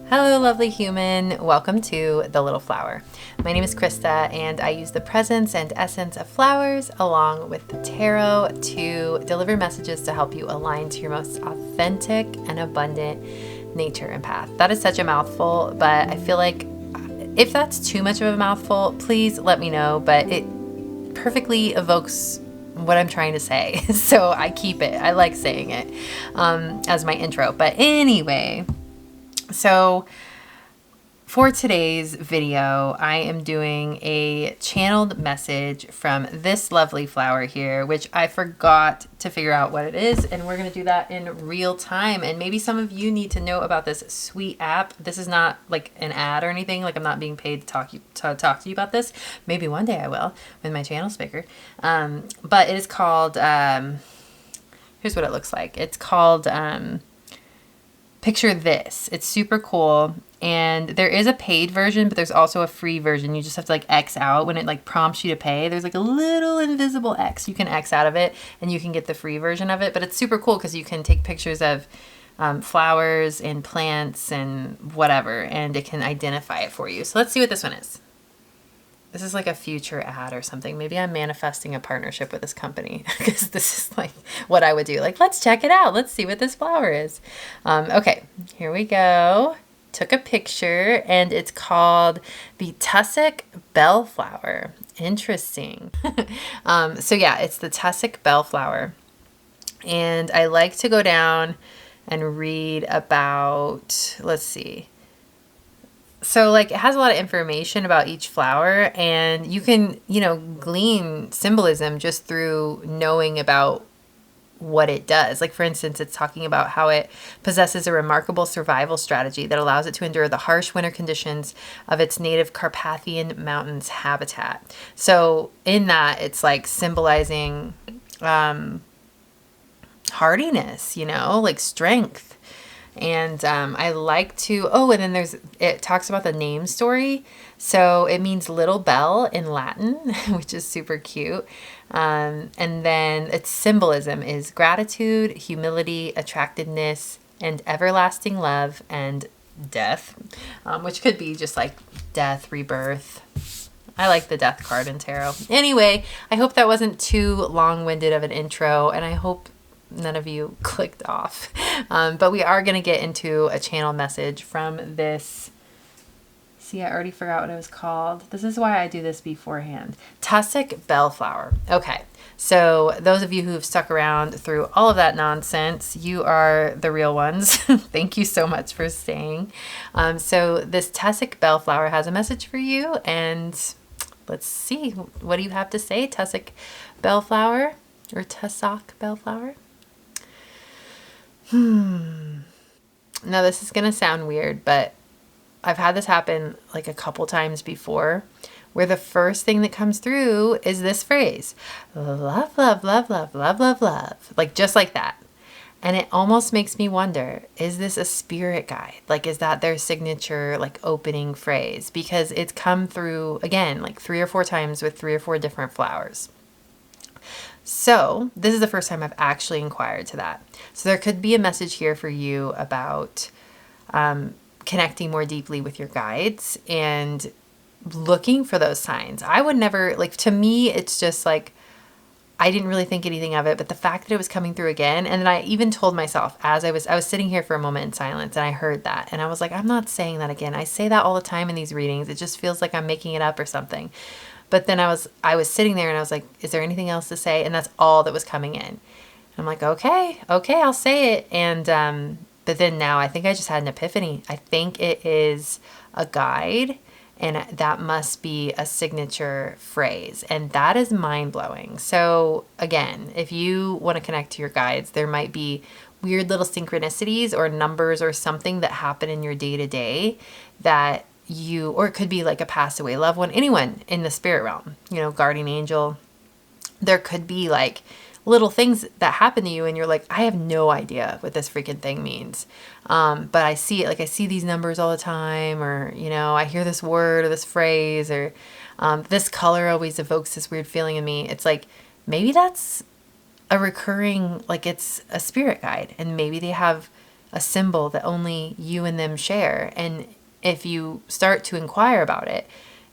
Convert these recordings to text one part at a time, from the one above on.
Hello, lovely human. Welcome to The Little Flower. My name is Krista, and I use the presence and essence of flowers along with the tarot to deliver messages to help you align to your most authentic and abundant nature and path. That is such a mouthful, but I feel like if that's too much of a mouthful, please let me know, but it perfectly evokes what I'm trying to say. So I keep it. I like saying it as my intro. But anyway, so for today's video, I am doing a channeled message from this lovely flower here, which I forgot to figure out what it is. And we're going to do that in real time. And maybe some of you need to know about this sweet app. This is not like an ad or anything. Like I'm not being paid to talk to you about this. Maybe one day I will with my channel's bigger. But it is called, here's what it looks like. It's called, Picture This. It's super cool. And there is a paid version, but there's also a free version. You just have to like X out when it like prompts you to pay. There's like a little invisible X. You can X out of it and you can get the free version of it. But it's super cool because you can take pictures of flowers and plants and whatever, and it can identify it for you. So let's see what this one is. This is like a future ad or something. Maybe I'm manifesting a partnership with this company because this is like what I would do. Like, let's check it out. Let's see what this flower is. Okay, here we go. Took a picture and it's called the Tussock bellflower. Interesting. So yeah, it's the Tussock bellflower. And I like to go down and read about, let's see. So like it has a lot of information about each flower, and you can, glean symbolism just through knowing about what it does. Like for instance, it's talking about how it possesses a remarkable survival strategy that allows it to endure the harsh winter conditions of its native Carpathian Mountains habitat. So in that, it's like symbolizing hardiness, like strength. And I like to, and then it talks about the name story. So it means little bell in Latin, which is super cute. And then its symbolism is gratitude, humility, attractiveness, and everlasting love and death, which could be just like death, rebirth. I like the death card in tarot. Anyway, I hope that wasn't too long-winded of an intro, and I hope none of you clicked off. But we are going to get into a channel message from this. See, I already forgot what it was called. This is why I do this beforehand. Tussock bellflower. Okay, so those of you who have stuck around through all of that nonsense, you are the real ones. Thank you so much for staying. So this Tussock bellflower has a message for you, and let's see. What do you have to say, Tussock bellflower or Tussock bellflower? Now this is going to sound weird, but I've had this happen like a couple times before, where the first thing that comes through is this phrase, love, love, love, love, love, love, love, like just like that. And it almost makes me wonder, is this a spirit guide? Like, is that their signature, like opening phrase? Because it's come through again, like 3 or 4 times with 3 or 4 different flowers. So this is the first time I've actually inquired to that. So there could be a message here for you about connecting more deeply with your guides and looking for those signs. I would never, like, to me, it's just like, I didn't really think anything of it, but the fact that it was coming through again, and then I even told myself as I was sitting here for a moment in silence, and I heard that, and I was like, I'm not saying that again. I say that all the time in these readings. It just feels like I'm making it up or something. But then I was sitting there and I was like, is there anything else to say? And that's all that was coming in. And I'm like, okay, I'll say it. And, but then now I think I just had an epiphany. I think it is a guide, and that must be a signature phrase. And that is mind blowing. So again, if you want to connect to your guides, there might be weird little synchronicities or numbers or something that happen in your day to day that or it could be like a passed away loved one, anyone in the spirit realm, guardian angel. There could be like little things that happen to you and you're like, I have no idea what this freaking thing means. But I see it, like I see these numbers all the time, or, I hear this word or this phrase, or this color always evokes this weird feeling in me. It's like, maybe that's a recurring, like it's a spirit guide, and maybe they have a symbol that only you and them share. And if you start to inquire about it,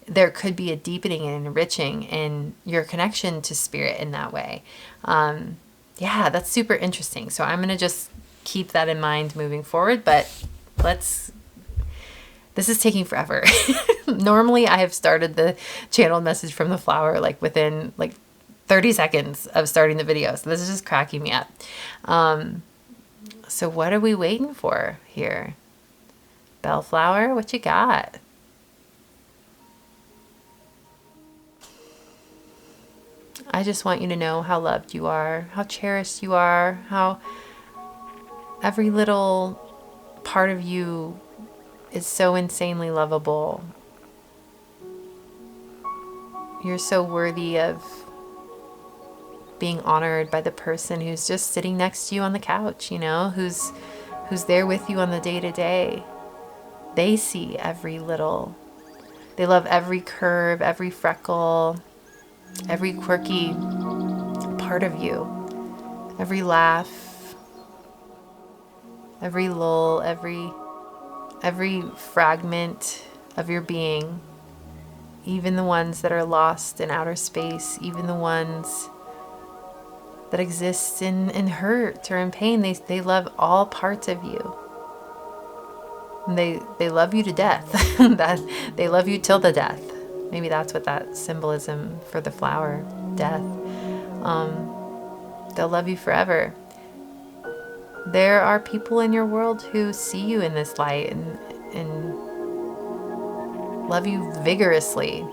there could be a deepening and enriching in your connection to spirit in that way. Yeah, that's super interesting. So I'm going to just keep that in mind moving forward, but this is taking forever. Normally I have started the channeled message from the flower like within like 30 seconds of starting the video. So this is just cracking me up. So what are we waiting for here? Bellflower, what you got? I just want you to know how loved you are, how cherished you are, how every little part of you is so insanely lovable. You're so worthy of being honored by the person who's just sitting next to you on the couch, you know, who's there with you on the day-to-day. They see every little, they love every curve, every freckle, every quirky part of you, every laugh, every lull, every fragment of your being, even the ones that are lost in outer space, even the ones that exist in hurt or in pain. They love all parts of you. And they love you to death. That they love you till the death. Maybe that's what that symbolism for the flower, death. They'll love you forever. There are people in your world who see you in this light and love you vigorously.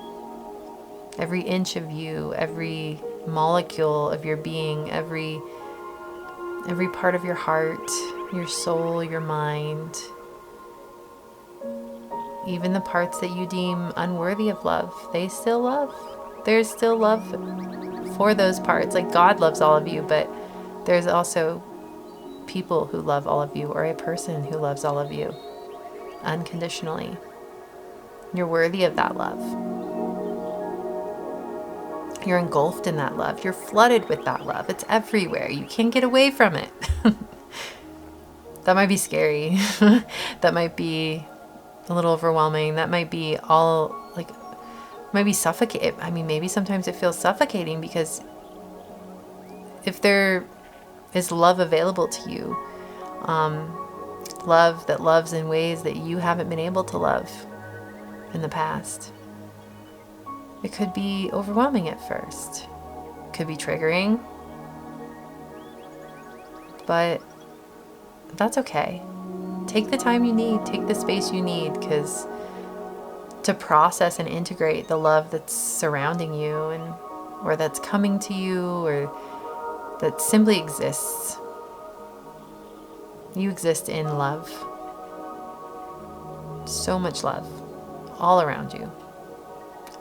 Every inch of you, every molecule of your being, every part of your heart, your soul, your mind, even the parts that you deem unworthy of love, they still love. There's still love for those parts. Like God loves all of you, but there's also people who love all of you, or a person who loves all of you unconditionally. You're worthy of that love. You're engulfed in that love. You're flooded with that love. It's everywhere. You can't get away from it. That might be scary. That might be a little overwhelming. That might be all like, might be suffocating. I mean, maybe sometimes it feels suffocating because if there is love available to you, love that loves in ways that you haven't been able to love in the past, it could be overwhelming at first. It could be triggering, but that's okay. Take the time you need, take the space you need, because to process and integrate the love that's surrounding you and or that's coming to you or that simply exists. You exist in love. So much love all around you.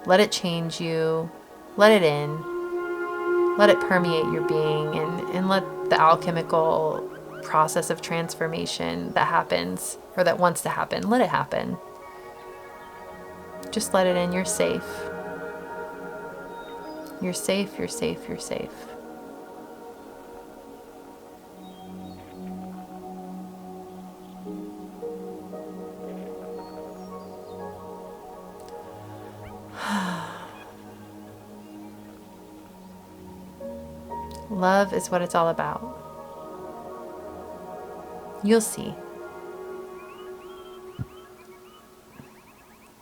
Let it change you. Let it in. Let it permeate your being and let the alchemical process of transformation that happens or that wants to happen, let it happen. Just let it in. You're safe. You're safe, you're safe, you're safe. Love is what it's all about. You'll see.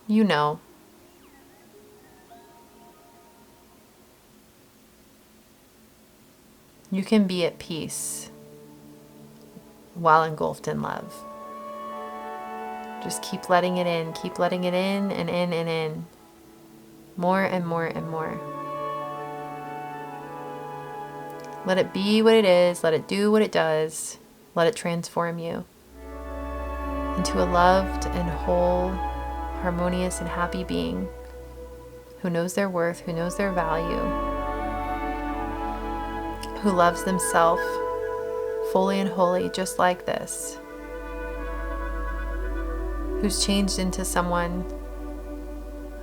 You know. You can be at peace while engulfed in love. Just keep letting it in. Keep letting it in and in and in. More and more and more. Let it be what it is. Let it do what it does. Let it transform you into a loved and whole, harmonious and happy being who knows their worth, who knows their value, who loves themselves fully and wholly just like this, who's changed into someone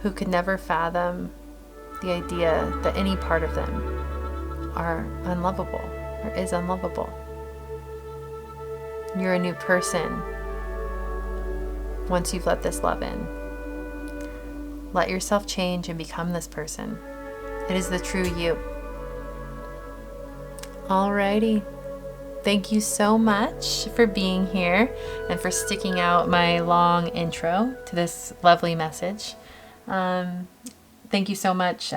who could never fathom the idea that any part of them are unlovable or is unlovable. You're a new person once you've let this love in. Let yourself change and become this person. It is the true you. Alrighty. Thank you so much for being here and for sticking out my long intro to this lovely message. Thank you so much,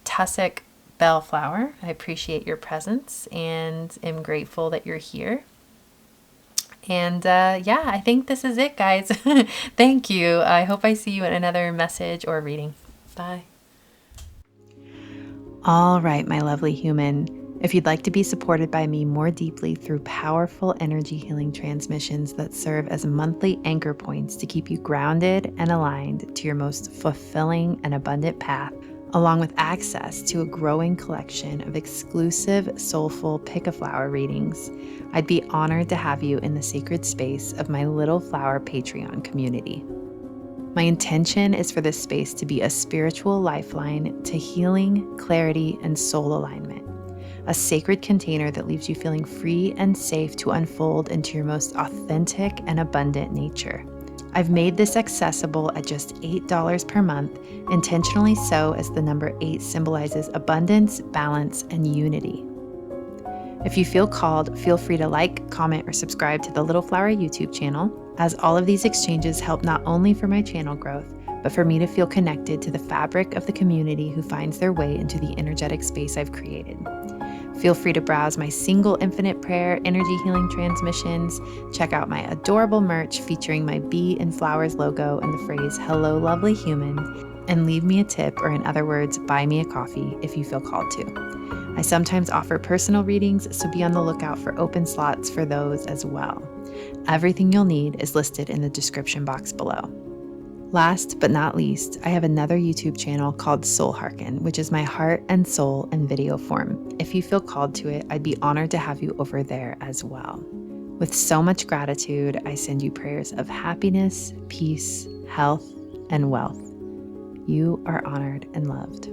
Tussock Bellflower. I appreciate your presence and am grateful that you're here. And yeah, I think this is it, guys. Thank you. I hope I see you in another message or reading. Bye. All right, my lovely human. If you'd like to be supported by me more deeply through powerful energy healing transmissions that serve as monthly anchor points to keep you grounded and aligned to your most fulfilling and abundant path, along with access to a growing collection of exclusive soulful pick-a-flower readings, I'd be honored to have you in the sacred space of my Little Flower Patreon community. My intention is for this space to be a spiritual lifeline to healing, clarity, and soul alignment. A sacred container that leaves you feeling free and safe to unfold into your most authentic and abundant nature. I've made this accessible at just $8 per month, intentionally so as the number 8 symbolizes abundance, balance, and unity. If you feel called, feel free to like, comment, or subscribe to the Little Flower YouTube channel, as all of these exchanges help not only for my channel growth, but for me to feel connected to the fabric of the community who finds their way into the energetic space I've created. Feel free to browse my single infinite prayer energy healing transmissions, check out my adorable merch featuring my bee and flowers logo and the phrase, "Hello, lovely human," and leave me a tip, or in other words, buy me a coffee if you feel called to. I sometimes offer personal readings, so be on the lookout for open slots for those as well. Everything you'll need is listed in the description box below. Last but not least, I have another YouTube channel called Soul Hearken, which is my heart and soul in video form. If you feel called to it, I'd be honored to have you over there as well. With so much gratitude, I send you prayers of happiness, peace, health, and wealth. You are honored and loved.